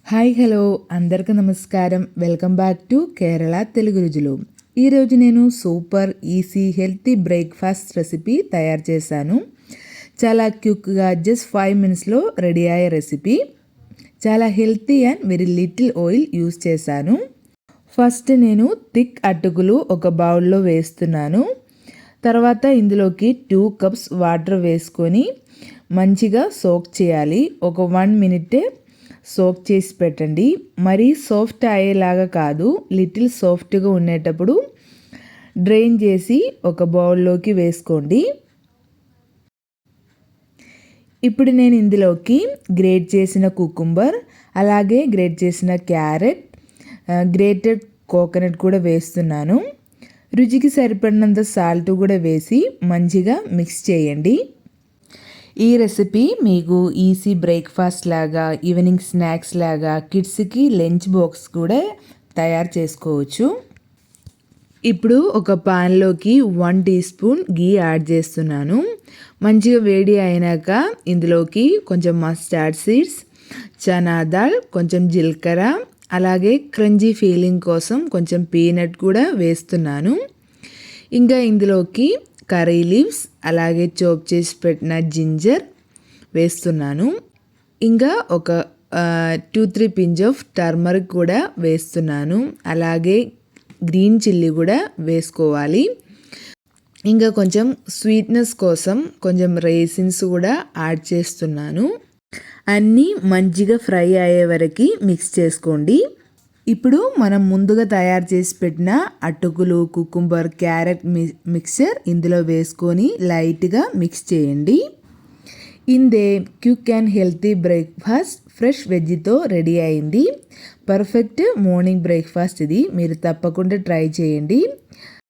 Hi hello అందరికీ నమస్కారం. Welcome back to Kerala Telugu రుచులు. ఈరోజు నేను super easy healthy breakfast recipe తయారు చేశాను. చాలా క్విక్గా జస్ట్ 5 మినిట్స్లో రెడీ అయ్యే రెసిపీ. చాలా healthy and very little oil use చేశాను. ఫస్ట్ నేను థిక్ అటుకులు ఒక బౌల్లో వేస్తున్నాను. తర్వాత ఇందులోకి 2 కప్స్ వాటర్ వేసుకొని మంచిగా సోక్ చేయాలి. ఒక 1 మినిట్ సోక్ చేసి పెట్టండి. మరీ సాఫ్ట్ అయ్యేలాగా కాదు, లిటిల్ సాఫ్ట్గా ఉండేటప్పుడు డ్రైన్ చేసి ఒక బౌల్లోకి వేసుకోండి. ఇప్పుడు నేను ఇందులోకి గ్రేట్ చేసిన కుకుంబర్, అలాగే గ్రేట్ చేసిన క్యారెట్, గ్రేటెడ్ కోకోనట్ కూడా వేస్తున్నాను. రుచికి సరిపడినంత సాల్ట్ కూడా వేసి మంచిగా మిక్స్ చేయండి. ఈ రెసిపీ మీకు ఈజీ బ్రేక్ఫాస్ట్ లాగా, ఈవినింగ్ స్నాక్స్ లాగా, కిడ్స్కి లంచ్ బాక్స్ కూడా తయారు చేసుకోవచ్చు. ఇప్పుడు ఒక పాన్లోకి 1 టీ స్పూన్ గీ యాడ్ చేస్తున్నాను. మంచిగా వేడి అయినాక ఇందులోకి కొంచెం మస్టర్డ్ సీడ్స్, చనా దాల్, కొంచెం జీలకర్ర, అలాగే క్రంచీ ఫీలింగ్ కోసం కొంచెం పీనట్ కూడా వేస్తున్నాను. ఇంకా ఇందులోకి కర్రీ లీవ్స్, అలాగే చాప్ చేసి పెట్టిన జింజర్ వేస్తున్నాను. ఇంకా ఒక 2-3 పించ్ ఆఫ్ టర్మరిక్ కూడా వేస్తున్నాను. అలాగే గ్రీన్ చిల్లీ కూడా వేసుకోవాలి. ఇంకా కొంచెం స్వీట్నెస్ కోసం కొంచెం రైసిన్స్ కూడా యాడ్ చేస్తున్నాను. అన్నీ మంచిగా ఫ్రై అయ్యే వరకు మిక్స్ చేసుకోండి. ఇప్పుడు మనం ముందుగా తయారు చేసి పెట్టిన అటుకులు, కుకుంబర్, క్యారెట్ మిక్చర్ ఇందులో వేసుకొని లైట్గా మిక్స్ చేయండి. ఇందే quick and healthy breakfast fresh వెజ్తో రెడీ అయింది. పర్ఫెక్ట్ మార్నింగ్ బ్రేక్ఫాస్ట్ ఇది. మీరు తప్పకుండా ట్రై చేయండి.